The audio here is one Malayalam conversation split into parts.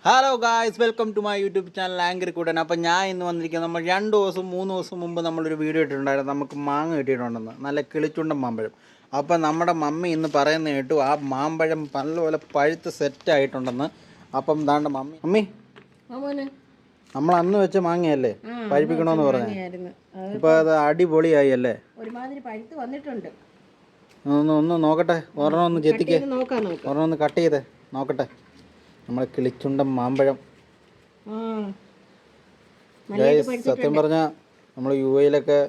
Hello guys, welcome to my YouTube channel anchor Koottan. അപ്പോൾ ഞാൻ ഇന്ന് വന്നിരിക്കുന്നത്, നമ്മൾ 2 ദിവസം 3 ദിവസം മുമ്പ് നമ്മളൊരു വീഡിയോ ഇട്ടിട്ടുണ്ടായിരുന്നു. നമുക്ക് മാങ്ങ കിട്ടിയിട്ടുണ്ടെന്ന്, നല്ല കിളിച്ചുണ്ടൻ മാമ്പഴം. അപ്പോൾ നമ്മുടെ മമ്മി ഇന്ന് പറയുന്ന കേട്ടു ആ മാമ്പഴം നല്ലപോലെ പഴുത്ത് സെറ്റായിട്ടുണ്ടെന്ന്. അപ്പം ദാണ്ട മമ്മി നമ്മൾ അന്ന് വെച്ച മാങ്ങയല്ലേ പഴുപ്പിക്കണമെന്ന് പറഞ്ഞു. ഇപ്പോൾ അത് അടിപൊളിയായി അല്ലേ? ഒരുമാതിരി പഴുത്ത് വന്നിട്ടുണ്ട്. ഒന്ന് നോക്കട്ടെ, ഒരെണ്ണം ഒന്ന് ചെത്തിക്കേ, ഒരെണ്ണം ഒന്ന് കട്ട് ചെയ്തേ നോക്കട്ടെ. നമ്മളെ കിളിച്ചുണ്ടൻ മാമ്പഴം. സത്യം പറഞ്ഞാൽ നമ്മൾ യു എയിലൊക്കെ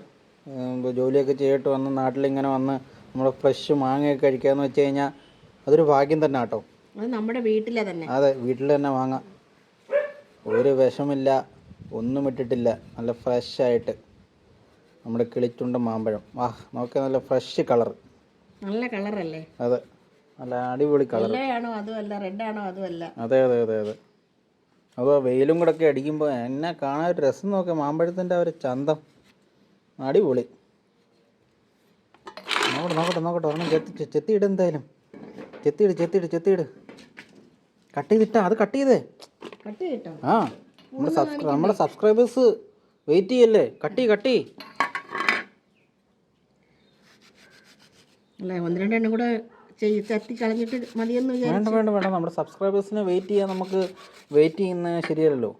ജോലിയൊക്കെ ചെയ്തിട്ട് വന്ന് നാട്ടിലിങ്ങനെ വന്ന് നമ്മൾ ഫ്രഷ് മാങ്ങയൊക്കെ കഴിക്കാമെന്ന് വെച്ച് കഴിഞ്ഞാൽ അതൊരു ഭാഗ്യം തന്നെ കേട്ടോ. അത് നമ്മുടെ വീട്ടിലെ തന്നെ. അതെ, വീട്ടിൽ തന്നെ വാങ്ങാം. ഒരു വിഷമില്ല, ഒന്നും ഇട്ടിട്ടില്ല, നല്ല ഫ്രഷായിട്ട് നമ്മുടെ കിളിച്ചുണ്ടൻ മാമ്പഴം. നോക്കിയാൽ നല്ല ഫ്രഷ് കളർ, നല്ല കളറല്ലേ? അതെ, നല്ല അടിപൊളി കളർ. റെഡാണോ അതുമല്ല. അതെ അതെ അതെ അതെ. അപ്പോൾ വെയിലും കൂടെ ഒക്കെ അടിക്കുമ്പോൾ എന്നെ കാണാൻ ഒരു രസം. നോക്കുക മാമ്പഴത്തിൻ്റെ ഒരു ചന്തം, അടിപൊളി. നോക്കട്ടെ ഒരെണ്ണം ചെത്തിയിട്, എന്തായാലും ചെത്തിയിട്. കട്ട് ചെയ്തിട്ടാ, അത് കട്ട് ചെയ്തേ. ആ, നമ്മുടെ സബ്സ്ക്രൈബേഴ്സ് വെയിറ്റ് ചെയ്യല്ലേ. കട്ടി അല്ലേ, 1-2 കൂടെ ചത്തി കളഞ്ഞിട്ട് മതിയെന്ന് വിചാരിച്ചു. വേണ്ട, നമ്മുടെ സബ്സ്ക്രൈബേഴ്സിനെ വെയിറ്റ് ചെയ്യാൻ നമുക്ക് വെയിറ്റ് ചെയ്യുന്നത് ശരിയല്ലല്ലോ.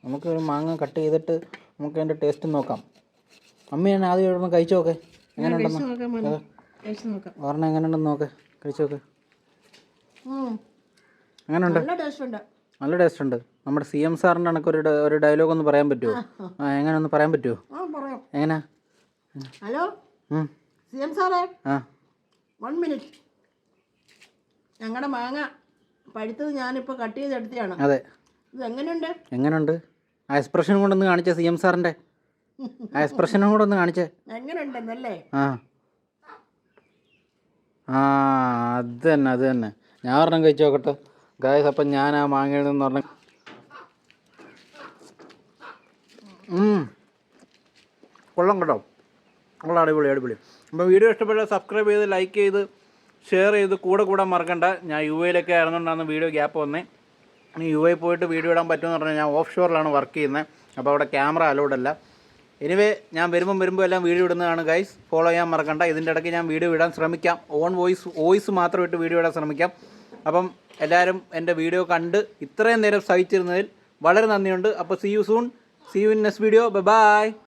നമുക്ക് ഒരു മാങ്ങ കട്ട് ചെയ്തിട്ട് നമുക്ക് അതിൻ്റെ ടേസ്റ്റ് നോക്കാം. അമ്മയാണ് ആദ്യം എവിടെ കഴിച്ചു നോക്കേ, എങ്ങനെയുണ്ടെന്ന്. ഓർമ്മ എങ്ങനെയുണ്ടെന്ന് നോക്കേ, കഴിച്ചു നോക്ക്. എങ്ങനെയുണ്ട്? നല്ല ടേസ്റ്റ് ഉണ്ട്. നമ്മുടെ CM സാറിൻ്റെ കണക്ക് ഒരു ഡയലോഗ് ഒന്ന് പറയാൻ പറ്റുമോ? എങ്ങനെ ഒന്ന് പറയാൻ പറ്റുമോ? എങ്ങനെ? ഹലോ CM സാറേ, 1 മിനിറ്റ്. ഞങ്ങളുടെ മാങ്ങ പഴുത്തത് ഞാനിപ്പോൾ കട്ട് ചെയ്തെടുത്തതാണ്. അതെ, ഇത് എങ്ങനെയുണ്ട്? ആ എക്സ്പ്രഷൻ കൊണ്ടൊന്ന് കാണിച്ചേ, CM സാറിൻ്റെ ആ എക്സ്പ്രഷനും കൂടെ ഒന്ന് കാണിച്ചേ. എങ്ങനെയുണ്ടെന്നല്ലേ? അത് തന്നെ. ഞാൻ ഒരെണ്ണം കഴിച്ചു നോക്കട്ടെ ഗായ്സ്. അപ്പം ഞാൻ ആ മാങ്ങയിൽ നിന്ന് പറഞ്ഞ കൊള്ളം കേട്ടോ, കൊള്ളാം, അടിപൊളി. അപ്പോൾ വീഡിയോ ഇഷ്ടപ്പെട്ടാൽ സബ്സ്ക്രൈബ് ചെയ്ത് ലൈക്ക് ചെയ്ത് ഷെയർ ചെയ്ത് കൂടെ മറക്കണ്ട. ഞാൻ യു എയിലൊക്കെ ആയിരുന്നുകൊണ്ടാണ് വീഡിയോ ഗ്യാപ്പ് വന്നേ. ഇനി യു എ പോയിട്ട് വീഡിയോ ഇടാൻ പറ്റുമെന്ന് പറഞ്ഞാൽ ഞാൻ ഓഫ് ഷോറിലാണ് വർക്ക് ചെയ്യുന്നത്. അപ്പോൾ അവിടെ ക്യാമറ അലൗഡ് അല്ല. എനിവേ ഞാൻ വരുമ്പോൾ എല്ലാം വീഡിയോ ഇടുന്നതാണ് ഗൈസ്. ഫോളോ ചെയ്യാൻ മറക്കണ്ട. ഇതിൻ്റെ ഇടയ്ക്ക് ഞാൻ വീഡിയോ ഇടാൻ ശ്രമിക്കാം. ഓൺ വോയിസ് മാത്രം ഇട്ട് വീഡിയോ ഇടാൻ ശ്രമിക്കാം. അപ്പം എല്ലാവരും എൻ്റെ വീഡിയോ കണ്ട് ഇത്രയും നേരം സഹിച്ചിരുന്നതിൽ വളരെ നന്ദിയുണ്ട്. അപ്പോൾ see you soon, see you in next video. By.